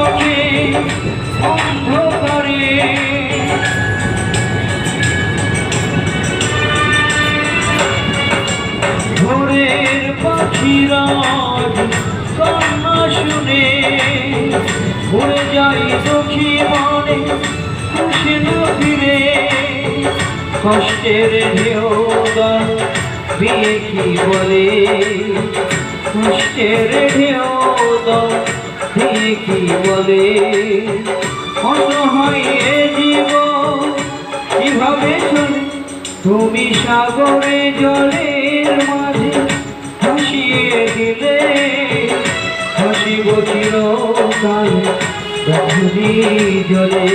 চোখে অন্ধকারে ভোরের পাখিরা কান্না শুনে উড়ে যাই দুঃখী মনে খুশি ফিরে কষ্টের ঢেউ দল দিয়ে কি বলে কষ্টের ঢেউ দল দিয়ে কি বলে অসহায় এ জীবন কিভাবে চলে তুমি সাগরে জলের মাঝে ভাসিয়ে দিলে হাসিব চিরকাল জলে